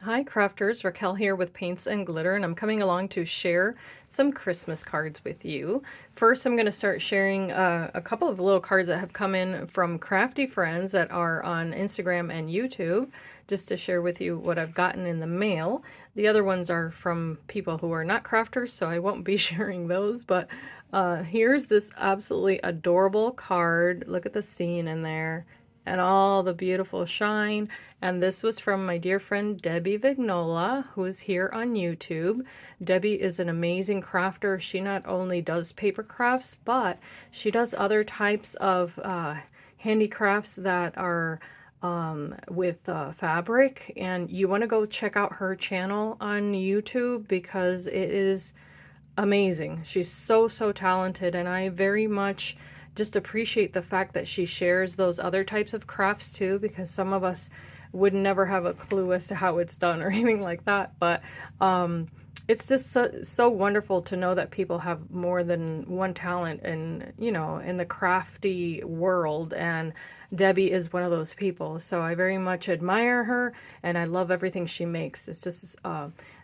Hi crafters, Raquel here with Paints and Glitter, and I'm coming along to share some Christmas cards with you. First, I'm going to start sharing a couple of little cards that have come in from crafty friends that are on Instagram and YouTube, just to share with you what I've gotten in the mail. The other ones are from people who are not crafters, so I won't be sharing those, but here's this absolutely adorable card. Look at the scene in there and all the beautiful shine. And this was from my dear friend Debbie Vignola, who's here on YouTube. Debbie is an amazing crafter. She not only does paper crafts, but she does other types of handicrafts that are with fabric. And you want to go check out her channel on YouTube because it is amazing. She's so talented, and I very much just appreciate the fact that she shares those other types of crafts too, because some of us would never have a clue as to how it's done or anything like that. But it's just so wonderful to know that people have more than one talent in, you know, in the crafty world, and Debbie is one of those people. So I very much admire her, and I love everything she makes. It's just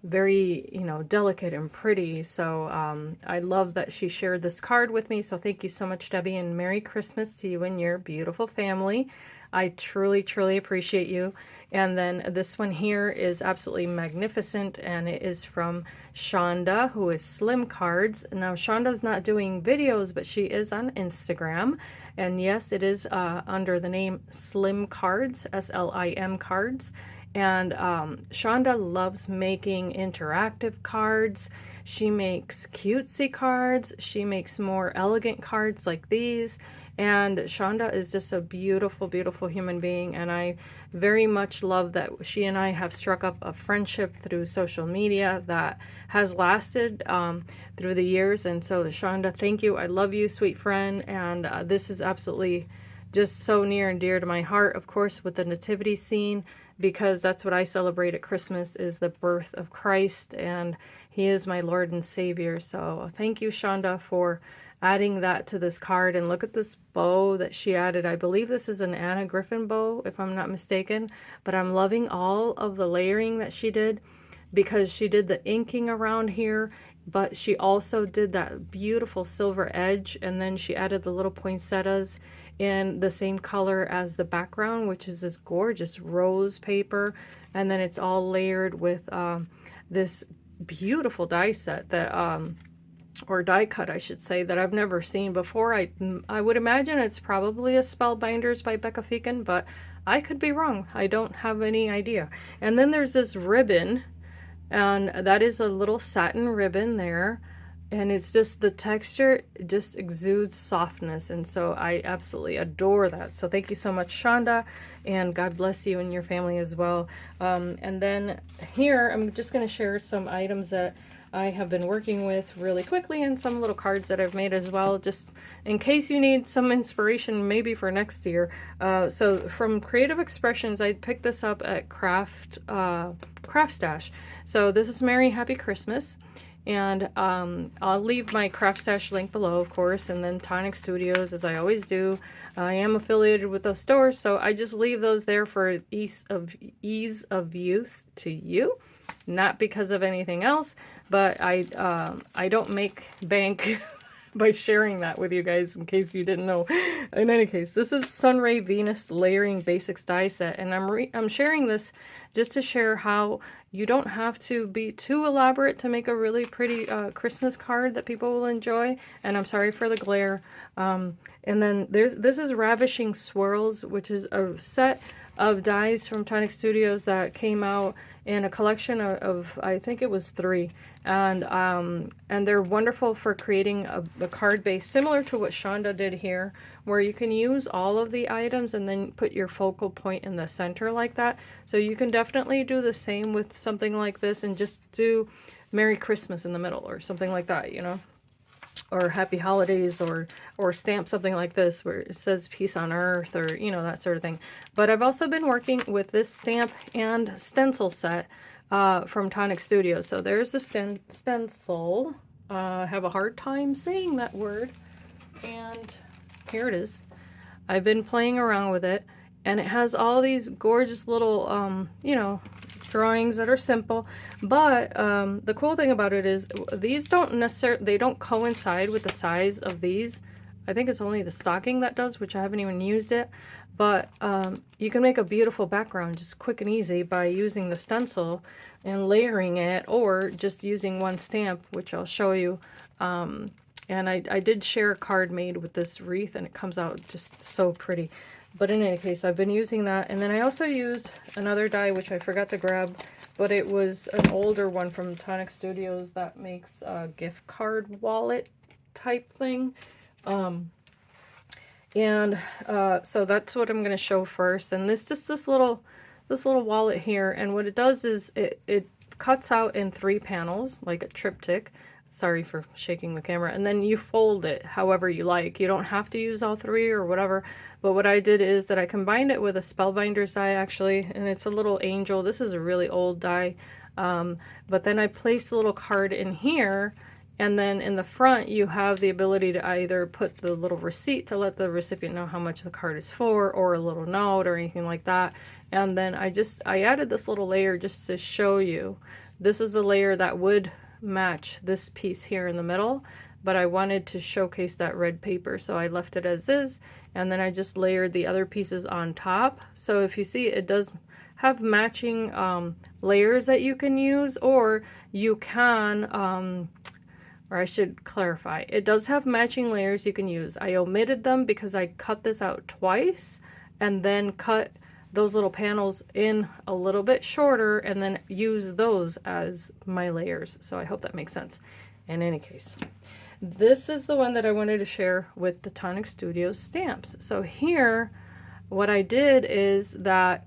very, you know, delicate and pretty. So I love that she shared this card with me. So thank you so much, Debbie, and Merry Christmas to you and your beautiful family. I truly appreciate you. And then this one here is absolutely magnificent, and it is from Shonda, who is Slim Cards. Now, Shonda's not doing videos, but she is on Instagram. And yes, it is under the name Slim Cards, S-L-I-M Cards. And Shonda loves making interactive cards. She makes cutesy cards. She makes more elegant cards like these. And Shonda is just a beautiful human being. And I very much love that she and I have struck up a friendship through social media that has lasted through the years. And so Shonda, thank you. I love you, sweet friend. And this is absolutely just so near and dear to my heart, of course, with the nativity scene, because that's what I celebrate at Christmas, is the birth of Christ, and he is my Lord and Savior. So thank you, Shonda, for adding that to this card. And look at this bow that she added. I believe this is an Anna Griffin bow, if I'm not mistaken, but I'm loving all of the layering that she did, because she did the inking around here, but she also did that beautiful silver edge, and then she added the little poinsettias in the same color as the background, which is this gorgeous rose paper. And then it's all layered with this beautiful die set that or die cut, I should say, that I've never seen before. I would imagine it's probably a Spellbinders by Becca Feekin, but I could be wrong. I don't have any idea. And then there's this ribbon, and that is a little satin ribbon there. And it's just, the texture just exudes softness, and so I absolutely adore that. So thank you so much, Shonda, and God bless you and your family as well. And then here, I'm just going to share some items that I have been working with really quickly, and some little cards that I've made as well, just in case you need some inspiration maybe for next year. So from Creative Expressions, I picked this up at Craftstash. So this is Merry Happy Christmas. And I'll leave my Craftstash link below, of course, and then Tonic Studios, as I always do. I am affiliated with those stores, so I just leave those there for ease of use to you, not because of anything else. But I don't make bank by sharing that with you guys, in case you didn't know. In any case, this is Sunray Venus Layering Basics die set, and I'm sharing this just to share how you don't have to be too elaborate to make a really pretty Christmas card that people will enjoy. And I'm sorry for the glare. And then this is Ravishing Swirls, which is a set of dies from Tonic Studios that came out in a collection of I think it was 3, and they're wonderful for creating a card base similar to what Shonda did here, where you can use all of the items and then put your focal point in the center like that. So you can definitely do the same with something like this, and just do Merry Christmas in the middle or something like that, you know, or Happy Holidays, or stamp something like this where it says Peace on Earth, or, you know, that sort of thing. But I've also been working with this stamp and stencil set from Tonic Studios. So there's the stencil. I have a hard time saying that word, and here it is. I've been playing around with it, and it has all these gorgeous little, you know, drawings that are simple. But the cool thing about it is these don't necessarily, they don't coincide with the size of these. I think it's only the stocking that does, which I haven't even used it. But you can make a beautiful background just quick and easy by using the stencil and layering it, or just using one stamp, which I'll show you. And I did share a card made with this wreath, and it comes out just so pretty. But in any case, I've been using that. And then I also used another die, which I forgot to grab, but it was an older one from Tonic Studios that makes a gift card wallet type thing. So that's what I'm going to show first. And this little wallet here, and what it does is it cuts out in 3 panels like a triptych. Sorry for shaking the camera. And then you fold it however you like. You don't have to use all 3 or whatever. But what I did is that I combined it with a Spellbinders die, actually, and it's a little angel. This is a really old die. But then I placed the little card in here, and then in the front you have the ability to either put the little receipt to let the recipient know how much the card is for, or a little note or anything like that. And then I added this little layer just to show you. This is the layer that would match this piece here in the middle, but I wanted to showcase that red paper, so I left it as is, and then I just layered the other pieces on top. So if you see, it does have matching layers that you can use, or you can, or I should clarify, it does have matching layers you can use. I omitted them because I cut this out twice and then cut those little panels in a little bit shorter and then use those as my layers. So I hope that makes sense. In any case, this is the one that I wanted to share with the Tonic Studios stamps. So here, what I did is that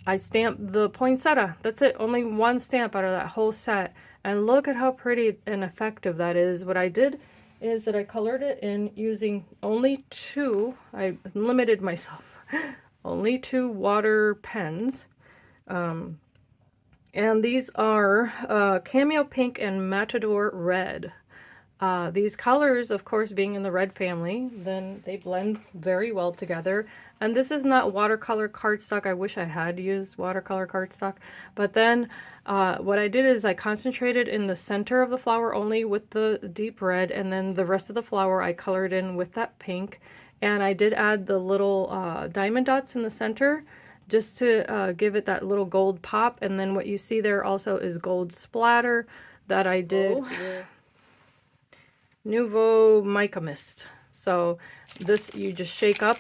I stamped the poinsettia. That's it, only one stamp out of that whole set. And look at how pretty and effective that is. What I did is that I colored it in using only 2, I limited myself, only 2 water pens. And these are Cameo Pink and Matador Red. These colors, of course, being in the red family, then they blend very well together. And this is not watercolor cardstock. I wish I had used watercolor cardstock. But then what I did is I concentrated in the center of the flower only with the deep red, and then the rest of the flower I colored in with that pink. And I did add the little diamond dots in the center just to give it that little gold pop. And then what you see there also is gold splatter that I did with Nuvo Mica Mist. So this you just shake up.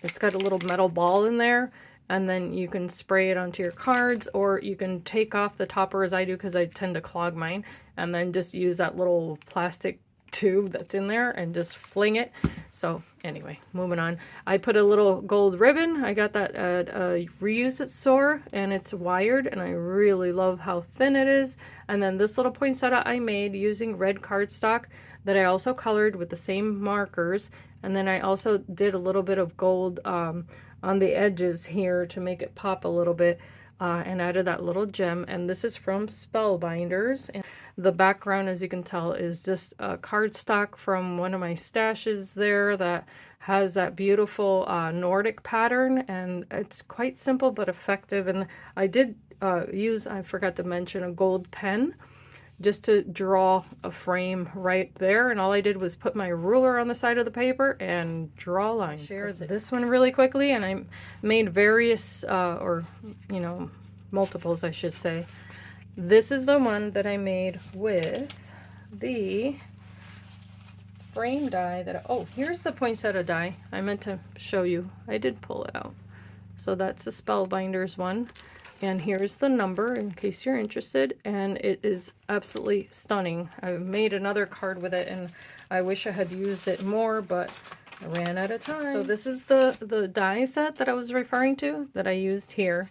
It's got a little metal ball in there, and then you can spray it onto your cards, or you can take off the topper as I do because I tend to clog mine, and then just use that little plastic tube that's in there and just fling it. So anyway, moving on. I put a little gold ribbon. I got that at a Reuse It store, and it's wired, and I really love how thin it is. And then this little poinsettia I made using red cardstock that I also colored with the same markers. And then I also did a little bit of gold on the edges here to make it pop a little bit, and added that little gem. And this is from Spellbinders. And the background, as you can tell, is just a cardstock from one of my stashes there that has that beautiful Nordic pattern, and it's quite simple but effective. And I did use, I forgot to mention, a gold pen just to draw a frame right there, and all I did was put my ruler on the side of the paper and draw a line. Shared this one really quickly, and I made various or you know, multiples I should say. This is the one that I made with the frame die that oh, here's the poinsettia die I meant to show you. I did pull it out. So that's the Spellbinders one. And here's the number in case you're interested, and it is absolutely stunning. I made another card with it, and I wish I had used it more, but I ran out of time. So this is the die set that I was referring to that I used here.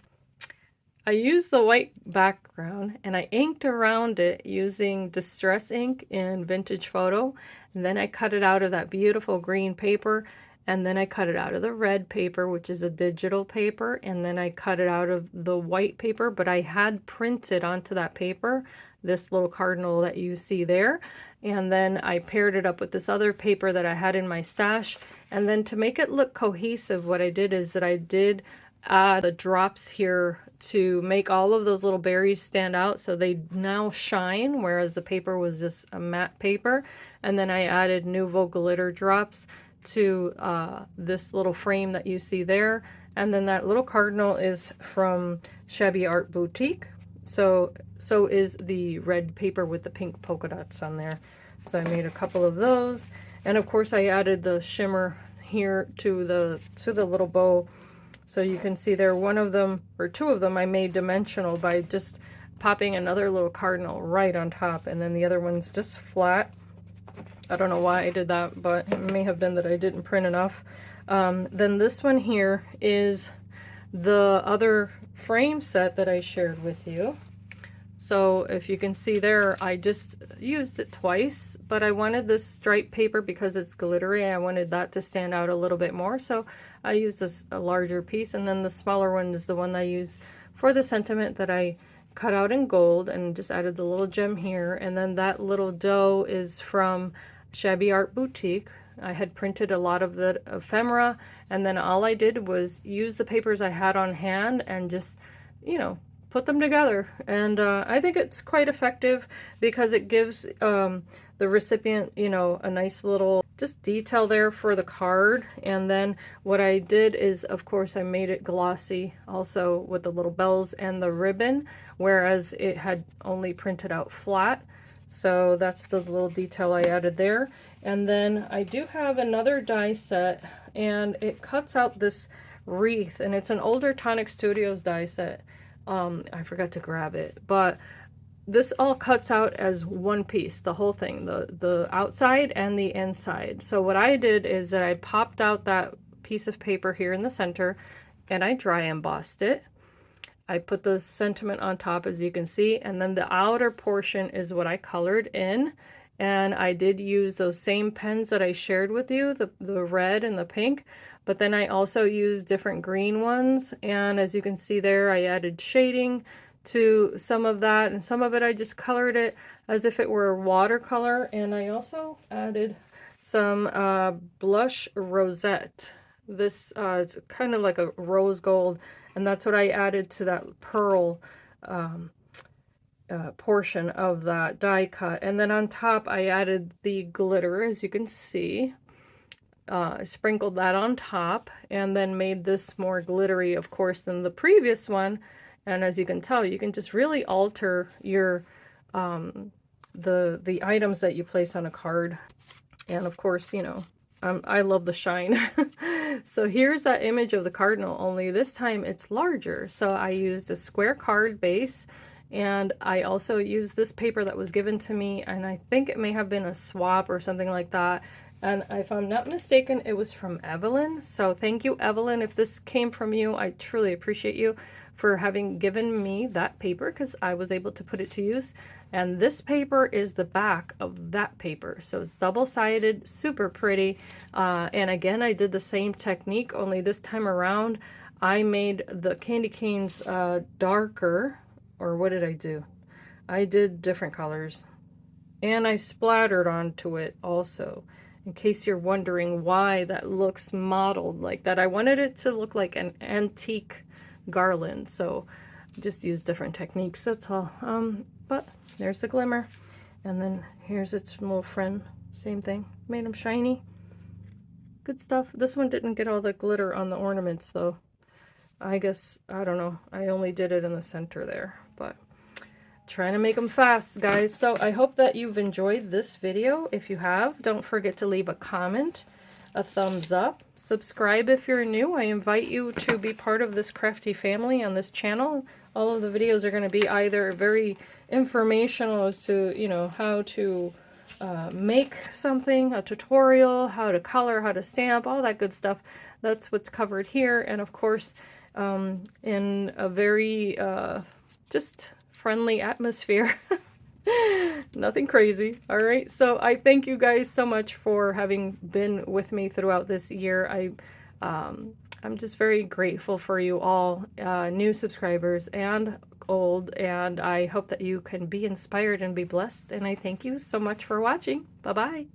I used the white background, and I inked around it using Distress ink in Vintage Photo, and then I cut it out of that beautiful green paper. And then I cut it out of the red paper, which is a digital paper, and then I cut it out of the white paper, but I had printed onto that paper this little cardinal that you see there. And then I paired it up with this other paper that I had in my stash. And then to make it look cohesive, what I did is that I did add the drops here to make all of those little berries stand out, so they now shine, whereas the paper was just a matte paper. And then I added Nuvo glitter drops to this little frame that you see there. And then that little cardinal is from Shabby Art Boutique. So is the red paper with the pink polka dots on there. So I made a couple of those. And of course I added the shimmer here to the little bow. So you can see there, one of them, or two of them, I made dimensional by just popping another little cardinal right on top, and then the other one's just flat. I don't know why I did that, but it may have been that I didn't print enough. Then this one here is the other frame set that I shared with you. So if you can see there, I just used it twice, but I wanted this striped paper because it's glittery. I wanted that to stand out a little bit more, so I used a larger piece, and then the smaller one is the one I used for the sentiment that I cut out in gold and just added the little gem here. And then that little doe is from Shabby Art Boutique. I had printed a lot of the ephemera, and then all I did was use the papers I had on hand and just, you know, put them together. And I think it's quite effective because it gives the recipient, you know, a nice little just detail there for the card. And then what I did is, of course, I made it glossy also with the little bells and the ribbon, whereas it had only printed out flat. So that's the little detail I added there. And then I do have another die set, and it cuts out this wreath, and it's an older Tonic Studios die set. I forgot to grab it, but this all cuts out as one piece, the whole thing, the outside and the inside. So what I did is that I popped out that piece of paper here in the center, and I dry embossed it. I put the sentiment on top, as you can see, and then the outer portion is what I colored in. And I did use those same pens that I shared with you, the red and the pink, but then I also used different green ones. And as you can see there, I added shading to some of that, and some of it I just colored it as if it were watercolor. And I also added some blush rosette. This it's kind of like a rose gold, and that's what I added to that pearl portion of that die cut. And then on top I added the glitter, as you can see. I sprinkled that on top and then made this more glittery, of course, than the previous one. And as you can tell, you can just really alter your the items that you place on a card. And of course, you know, I love the shine. So here's that image of the cardinal, only this time it's larger. So I used a square card base, and I also used this paper that was given to me, and I think it may have been a swap or something like that. And if I'm not mistaken, it was from Evelyn. So thank you, Evelyn. If this came from you, I truly appreciate you for having given me that paper, because I was able to put it to use. And this paper is the back of that paper. So it's double-sided, super pretty. And again, I did the same technique, only this time around, I made the candy canes darker. Or what did I do? I did different colors. And I splattered onto it also, in case you're wondering why that looks modeled like that. I wanted it to look like an antique garland, so just use different techniques, that's all. But there's the glimmer, and then here's its little friend, same thing, made them shiny. Good stuff. This one didn't get all the glitter on the ornaments though. I guess, I don't know, I only did it in the center there, but trying to make them fast, guys. So I hope that you've enjoyed this video. If you have, don't forget to leave a comment, a thumbs up, subscribe if you're new. I invite you to be part of this crafty family on this channel. All of the videos are going to be either very informational as to, you know, how to make something, a tutorial, how to color, how to stamp, all that good stuff. That's what's covered here. And of course, in a very just friendly atmosphere. Nothing crazy. All right, so I thank you guys so much for having been with me throughout this year. I'm just very grateful for you all, new subscribers and old, and I hope that you can be inspired and be blessed, and I thank you so much for watching. Bye bye.